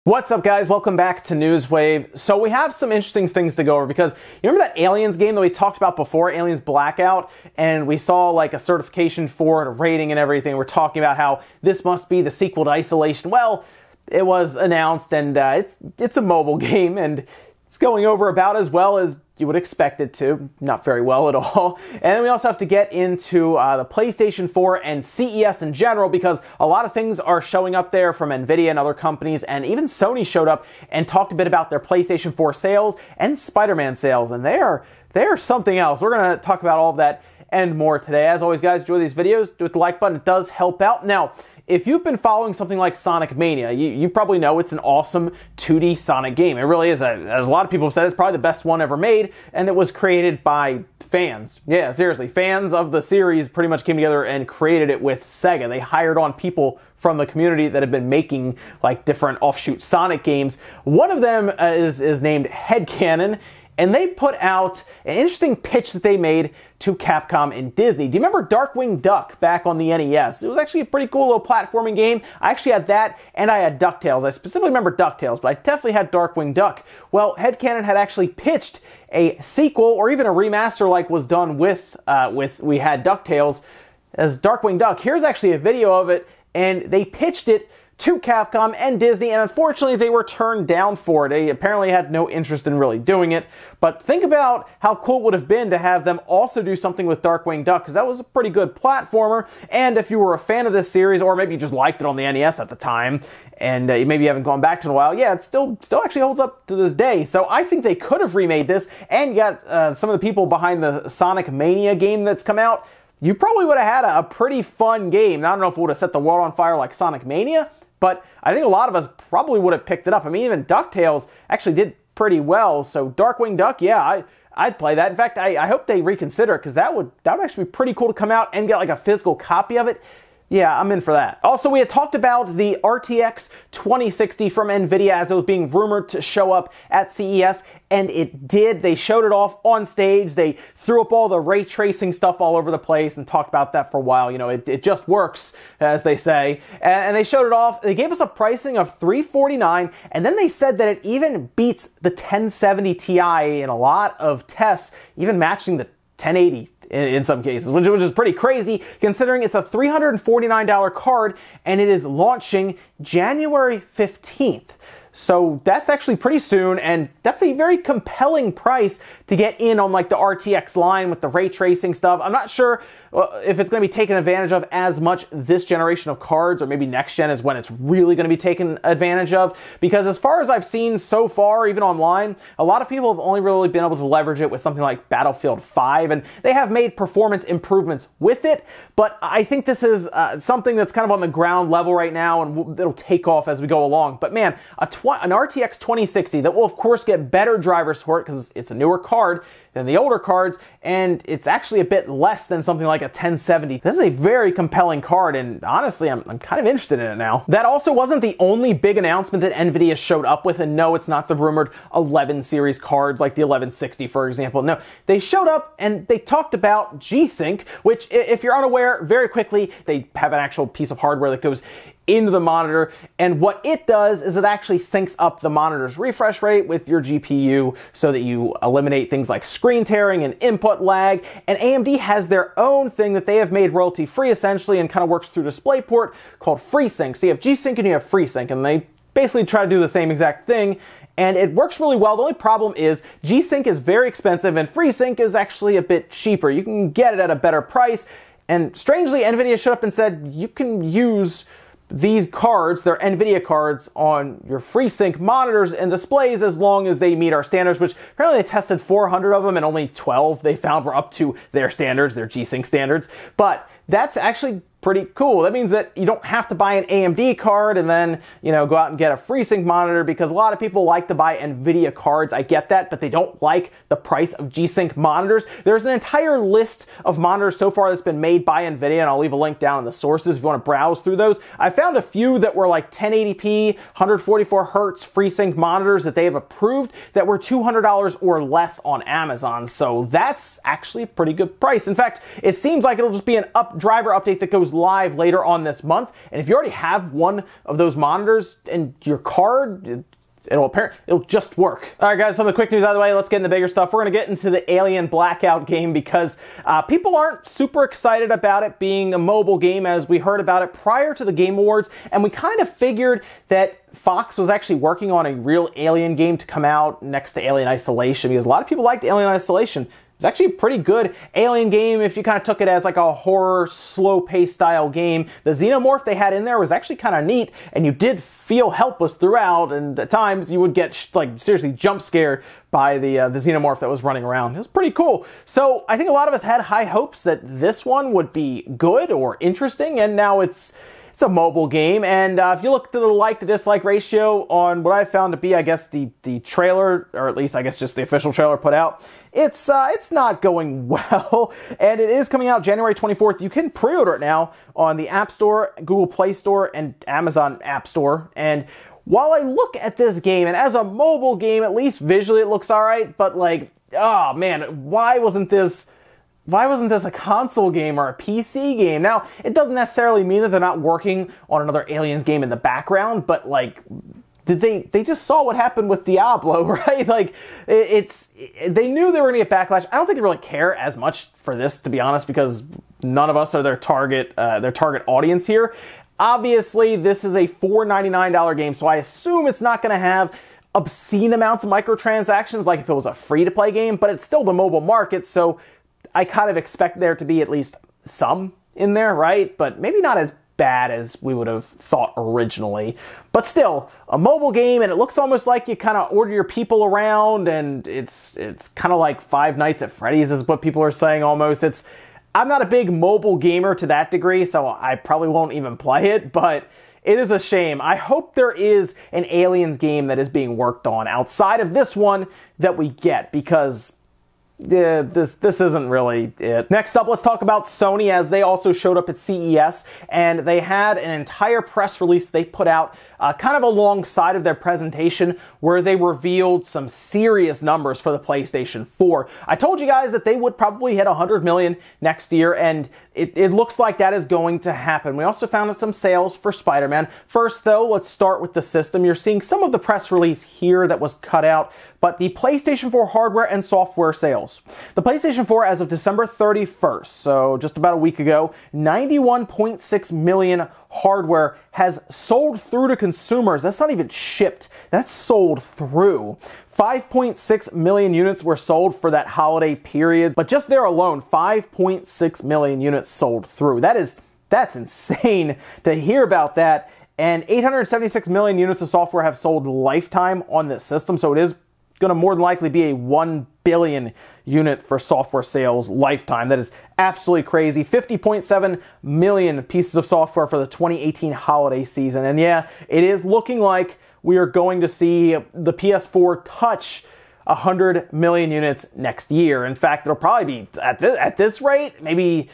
What's up, guys? Welcome back to Newswave. So we have some interesting things to go over because you remember that Aliens game that we talked about before, Aliens Blackout, and we saw like a certification for it, a rating and everything. We're talking about how this must be the sequel to Isolation. Well, it was announced, and it's a mobile game, and it's going over about as well as you would expect it to. Not very well at all. And then we also have to get into the PlayStation 4 and CES in general, because a lot of things are showing up there from Nvidia and other companies, and even Sony showed up and talked a bit about their PlayStation 4 sales and Spider-Man sales, and they are something else. We're going to talk about all of that and more today. As always, guys, enjoy these videos. Do hit the like button. It does help out. Now, if you've been following something like Sonic Mania, you probably know it's an awesome 2D Sonic game. It really is. As a lot of people have said, it's probably the best one ever made, and it was created by fans. Yeah, seriously, fans of the series pretty much came together and created it with Sega. They hired on people from the community that have been making like different offshoot Sonic games. One of them is named Headcanon, and they put out an interesting pitch that they made to Capcom and Disney. Do you remember Darkwing Duck back on the NES? It was actually a pretty cool little platforming game. I actually had that, and I had DuckTales. I specifically remember DuckTales, but I definitely had Darkwing Duck. Well, Headcanon had actually pitched a sequel, or even a remaster like was done with we had DuckTales, as Darkwing Duck. Here's actually a video of it, and they pitched it to Capcom and Disney, and unfortunately they were turned down for it. They apparently had no interest in really doing it. But think about how cool it would have been to have them also do something with Darkwing Duck, because that was a pretty good platformer. And if you were a fan of this series, or maybe you just liked it on the NES at the time, and maybe you haven't gone back to it in a while, yeah, it still actually holds up to this day. So I think they could have remade this, and got some of the people behind the Sonic Mania game that's come out. You probably would have had a pretty fun game. I don't know if it would have set the world on fire like Sonic Mania, but I think a lot of us probably would have picked it up. I mean, even DuckTales actually did pretty well. So Darkwing Duck, yeah, I'd play that. In fact, I hope they reconsider, because that would actually be pretty cool to come out and get like a physical copy of it. Yeah, I'm in for that. Also, we had talked about the RTX 2060 from Nvidia as it was being rumored to show up at CES, and it did. They showed it off on stage. They threw up all the ray tracing stuff all over the place and talked about that for a while. You know, it just works, as they say. And they showed it off. They gave us a pricing of $349, and then they said that it even beats the 1070 Ti in a lot of tests, even matching the 1080 in some cases, which is pretty crazy considering it's a $349 card, and it is launching January 15th. So that's actually pretty soon, and that's a very compelling price to get in on like the RTX line with the ray tracing stuff. I'm not sure if it's going to be taken advantage of as much this generation of cards, or maybe next gen is when it's really going to be taken advantage of, because as far as I've seen so far, even online, a lot of people have only really been able to leverage it with something like Battlefield 5, and they have made performance improvements with it, but I think this is something that's kind of on the ground level right now, and it'll take off as we go along. But man, an RTX 2060 that will of course get better driver support, because it's a newer card than the older cards, and it's actually a bit less than something like a 1070. This is a very compelling card, and honestly, I'm kind of interested in it now. That also wasn't the only big announcement that Nvidia showed up with, and no, it's not the rumored 11 series cards like the 1160, for example. No, they showed up and they talked about G-Sync, which, if you're unaware, very quickly, they have an actual piece of hardware that goes into the monitor, and what it does is it actually syncs up the monitor's refresh rate with your GPU so that you eliminate things like screen tearing and input lag. And AMD has their own thing that they have made royalty free essentially, and kind of works through DisplayPort, called FreeSync. So you have G-Sync and you have FreeSync, and they basically try to do the same exact thing, and it works really well. The only problem is G-Sync is very expensive and FreeSync is actually a bit cheaper. You can get it at a better price, and strangely Nvidia showed up and said you can use these cards, they're Nvidia cards, on your FreeSync monitors and displays as long as they meet our standards, which apparently they tested 400 of them and only 12 they found were up to their standards, their G-Sync standards. But that's actually pretty cool. That means that you don't have to buy an AMD card and then, you know, go out and get a FreeSync monitor, because a lot of people like to buy Nvidia cards. I get that, but they don't like the price of G-Sync monitors. There's an entire list of monitors so far that's been made by Nvidia, and I'll leave a link down in the sources if you want to browse through those. I found a few that were like 1080p, 144 hertz FreeSync monitors that they have approved that were $200 or less on Amazon. So that's actually a pretty good price. In fact, it seems like it'll just be an driver update that goes goes live later on this month. And if you already have one of those monitors in your card, it'll just work. All right, guys, some of the quick news out of the way. Let's get into the bigger stuff. We're going to get into the Alien Blackout game because people aren't super excited about it being a mobile game, as we heard about it prior to the Game Awards, and we kind of figured that Fox was actually working on a real Alien game to come out next to Alien Isolation, because a lot of people liked Alien Isolation. It's actually a pretty good Alien game if you kind of took it as like a horror, slow-paced style game. The xenomorph they had in there was actually kind of neat, and you did feel helpless throughout, and at times you would get like seriously jump scared by the xenomorph that was running around. It was pretty cool. So I think a lot of us had high hopes that this one would be good or interesting, and now it's a mobile game. And if you look to the like to dislike ratio on what I found to be, I guess, the trailer, or at least I guess just the official trailer put out, it's not going well. And it is coming out January 24th. You can pre-order it now on the App Store, Google Play Store, and Amazon App Store. And while I look at this game, and as a mobile game, at least visually it looks alright, but like, oh man, why wasn't this a console game or a PC game? Now, it doesn't necessarily mean that they're not working on another Aliens game in the background, but like, they just saw what happened with Diablo, right? Like, they knew they were going to get backlash. I don't think they really care as much for this, to be honest, because none of us are their target audience here. Obviously, this is a $4.99 game, so I assume it's not going to have obscene amounts of microtransactions like if it was a free-to-play game, but it's still the mobile market, so I kind of expect there to be at least some in there, right? But maybe not as bad as we would have thought originally. But still, a mobile game, and it looks almost like you kind of order your people around, and it's kind of like Five Nights at Freddy's is what people are saying almost. I'm not a big mobile gamer to that degree, so I probably won't even play it, but it is a shame. I hope there is an Aliens game that is being worked on outside of this one that we get, because yeah, this isn't really it. Next up, let's talk about Sony, as they also showed up at CES, and they had an entire press release they put out kind of alongside of their presentation, where they revealed some serious numbers for the PlayStation 4. I told you guys that they would probably hit 100 million next year, and it looks like that is going to happen. We also found some sales for Spider-Man. First, though, let's start with the system. You're seeing some of the press release here that was cut out, but the PlayStation 4 hardware and software sales. The PlayStation 4, as of December 31st, so just about a week ago, 91.6 million hardware has sold through to consumers. That's not even shipped. That's sold through. 5.6 million units were sold for that holiday period, but just there alone, 5.6 million units sold through. That's insane to hear about that. And 876 million units of software have sold lifetime on this system, so it is going to more than likely be a 1 billion unit for software sales lifetime. That is absolutely crazy. 50.7 million pieces of software for the 2018 holiday season. And yeah, it is looking like we are going to see the PS4 touch 100 million units next year. In fact, it'll probably be at this rate, maybe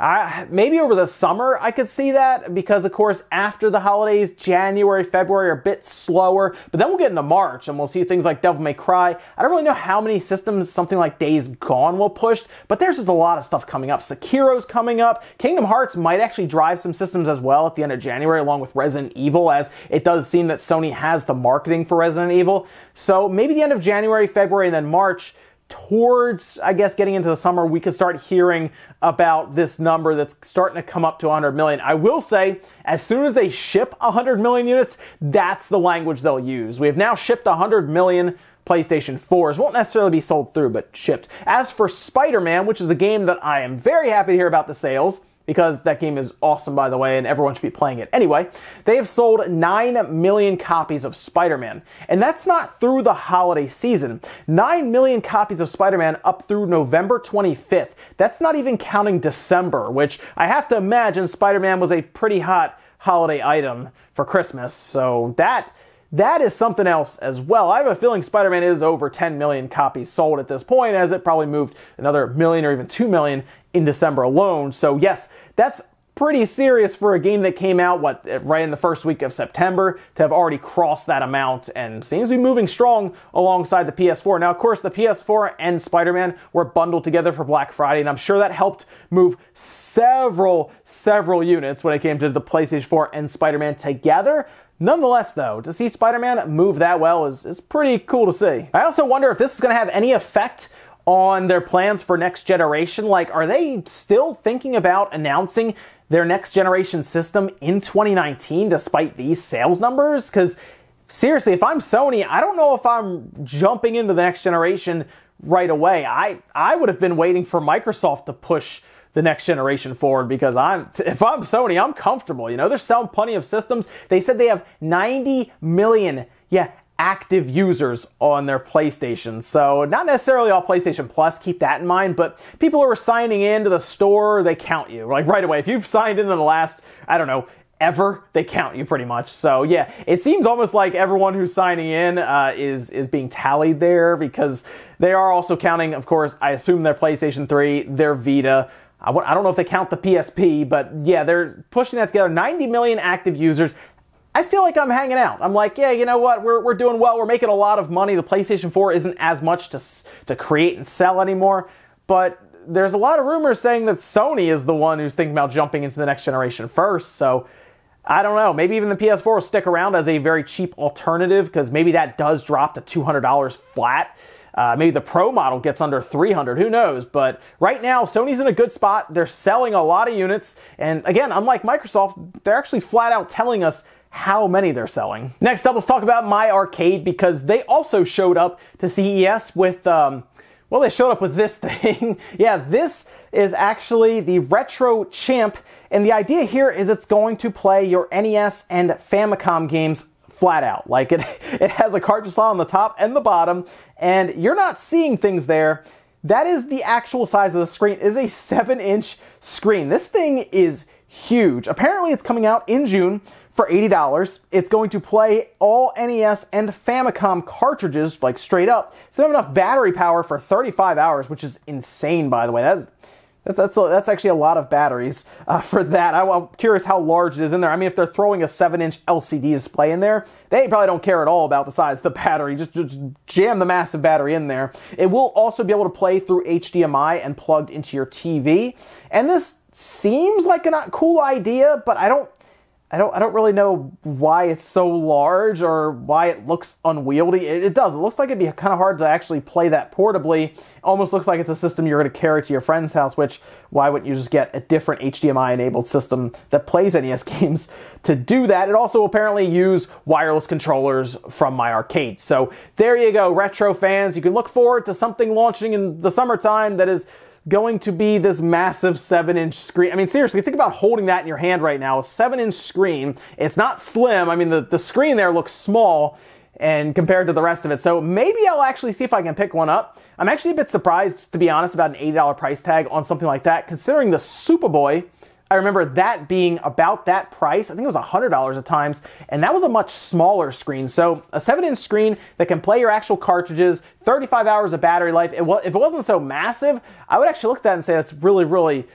over the summer I could see that, because of course after the holidays, January, February are a bit slower, but then we'll get into March and we'll see things like Devil May Cry. I don't really know how many systems something like Days Gone will push, but there's just a lot of stuff coming up. Sekiro's coming up. Kingdom Hearts might actually drive some systems as well at the end of January, along with Resident Evil, as it does seem that Sony has the marketing for Resident Evil. So maybe the end of January, February, and then March, towards, I guess, getting into the summer, we could start hearing about this number that's starting to come up to 100 million. I will say, as soon as they ship 100 million units, that's the language they'll use. We have now shipped 100 million PlayStation 4s. Won't necessarily be sold through, but shipped. As for Spider-Man, which is a game that I am very happy to hear about the sales, because that game is awesome, by the way, and everyone should be playing it. Anyway, they have sold 9 million copies of Spider-Man, and that's not through the holiday season. 9 million copies of Spider-Man up through November 25th. That's not even counting December, which I have to imagine Spider-Man was a pretty hot holiday item for Christmas, so that is something else as well. I have a feeling Spider-Man is over 10 million copies sold at this point, as it probably moved another million or even 2 million in December alone. So yes, that's pretty serious for a game that came out, right in the first week of September, to have already crossed that amount, and seems to be moving strong alongside the PS4. Now, of course, the PS4 and Spider-Man were bundled together for Black Friday, and I'm sure that helped move several units when it came to the PlayStation 4 and Spider-Man together. Nonetheless, though, to see Spider-Man move that well is pretty cool to see. I also wonder if this is going to have any effect on their plans for next generation. Like, are they still thinking about announcing their next generation system in 2019 despite these sales numbers? Because seriously, if I'm Sony, I don't know if I'm jumping into the next generation right away. I would have been waiting for Microsoft to push the next generation forward, because if I'm Sony, I'm comfortable. You know, they're selling plenty of systems. They said they have 90 million, active users on their PlayStation. So not necessarily all PlayStation Plus, keep that in mind, but people who are signing into the store, they count you. Like right away. If you've signed in the last, I don't know, ever, they count you pretty much. So yeah, it seems almost like everyone who's signing in is being tallied there, because they are also counting, of course, I assume their PlayStation 3, their Vita. I don't know if they count the PSP, but yeah, they're pushing that together. 90 million active users. I feel like I'm hanging out. I'm like, yeah, you know what? We're doing well. We're making a lot of money. The PlayStation 4 isn't as much to create and sell anymore, but there's a lot of rumors saying that Sony is the one who's thinking about jumping into the next generation first. So I don't know. Maybe even the PS4 will stick around as a very cheap alternative, because maybe that does drop to $200 flat. Maybe the Pro model gets under $300, who knows? But right now, Sony's in a good spot. They're selling a lot of units. And again, unlike Microsoft, they're actually flat out telling us how many they're selling. Next up, let's talk about My Arcade, because they also showed up to CES with, well, they showed up with this thing. Yeah, this is actually the Retro Champ. And the idea here is it's going to play your NES and Famicom games flat out. Like it has a cartridge slot on the top and the bottom, and you're not seeing things there. That is the actual size of the screen. It is a 7-inch screen. This thing is huge. Apparently it's coming out in June for $80. It's going to play all NES and Famicom cartridges, like straight up. It's going to have enough battery power for 35 hours, which is insane, by the way. That's actually a lot of batteries for that. I'm curious how large it is in there. I mean, if they're throwing a 7-inch LCD display in there, they probably don't care at all about the size of the battery. Just jam the massive battery in there. It will also be able to play through HDMI and plugged into your TV. And this seems like a not cool idea, but I don't really know why it's so large or why it looks unwieldy. It does. It looks like it'd be kind of hard to actually play that portably. Almost looks like it's a system you're going to carry to your friend's house, which, why wouldn't you just get a different HDMI-enabled system that plays NES games to do that? It also apparently use wireless controllers from My Arcade. So there you go, retro fans. You can look forward to something launching in the summertime that is going to be this massive 7-inch screen. I mean, seriously, think about holding that in your hand right now. A 7-inch screen. It's not slim. I mean, the screen there looks small and compared to the rest of it. So maybe I'll actually see if I can pick one up. I'm actually a bit surprised, to be honest, about an $80 price tag on something like that, considering the Superboy, I remember that being about that price. I think it was $100 at times, and that was a much smaller screen. So a 7-inch screen that can play your actual cartridges, 35 hours of battery life. If it wasn't so massive, I would actually look at that and say that's really, really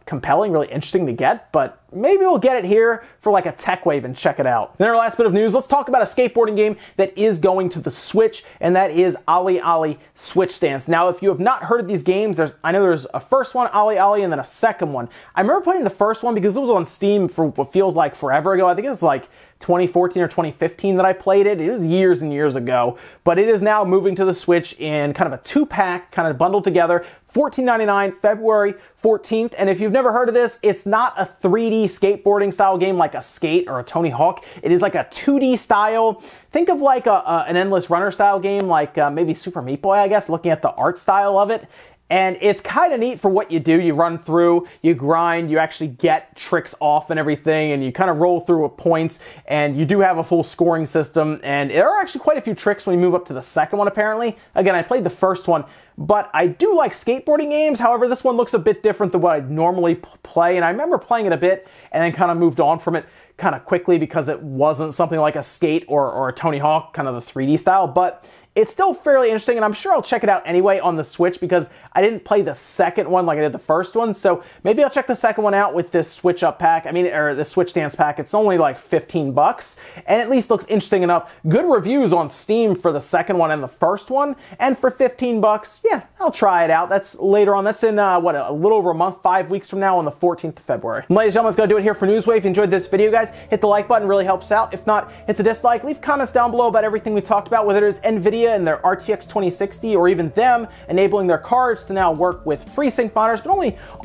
compelling, really interesting to get, but maybe we'll get it here for like a tech wave and check it out. Then our last bit of news, let's talk about a skateboarding game that is going to the Switch, and that is Ollie Switch Stance. Now, if you have not heard of these games, I know there's a first one, Ollie, and then a second one. I remember playing the first one because it was on Steam for what feels like forever ago. I think it was like 2014 or 2015 that I played it. It was years and years ago, but it is now moving to the Switch in kind of a 2-pack, kind of bundled together, $14.99, February 14th. And if you've never heard of this, it's not a 3D skateboarding style game like a Skate or a Tony Hawk. It is like a 2D style. Think of like an Endless Runner style game, like maybe Super Meat Boy, I guess, looking at the art style of it. And it's kind of neat for what you do. You run through, you grind, you actually get tricks off and everything, and you kind of roll through with points, and you do have a full scoring system, and there are actually quite a few tricks when you move up to the second one, apparently. Again, I played the first one, but I do like skateboarding games. However, this one looks a bit different than what I'd normally play, and I remember playing it a bit and then kind of moved on from it kind of quickly because it wasn't something like a Skate or a Tony Hawk, kind of the 3D style, but It's still fairly interesting, and I'm sure I'll check it out anyway on the Switch because I didn't play the second one like I did the first one, so maybe I'll check the second one out with this Switch Up pack, or the Switch Dance pack. It's only like 15 bucks, and at least looks interesting enough. Good reviews on Steam for the second one and the first one, and for 15 bucks, yeah, I'll try it out. That's later on. That's in, a little over a month, 5 weeks from now on the 14th of February. And ladies and gentlemen, that's going to do it here for Newswave. If you enjoyed this video, guys, hit the like button, really helps out. If not, hit the dislike. Leave comments down below about everything we talked about, whether it is NVIDIA and their RTX 2060, or even them enabling their cards to now work with FreeSync monitors, but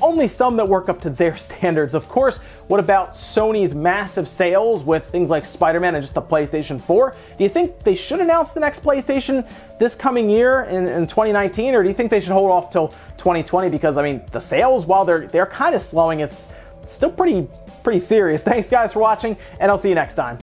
only some that work up to their standards. Of course, what about Sony's massive sales with things like Spider-Man and just the PlayStation 4? Do you think they should announce the next PlayStation this coming year in 2019, or do you think they should hold off till 2020? Because, I mean, the sales, while they're kind of slowing, it's still pretty serious. Thanks, guys, for watching, and I'll see you next time.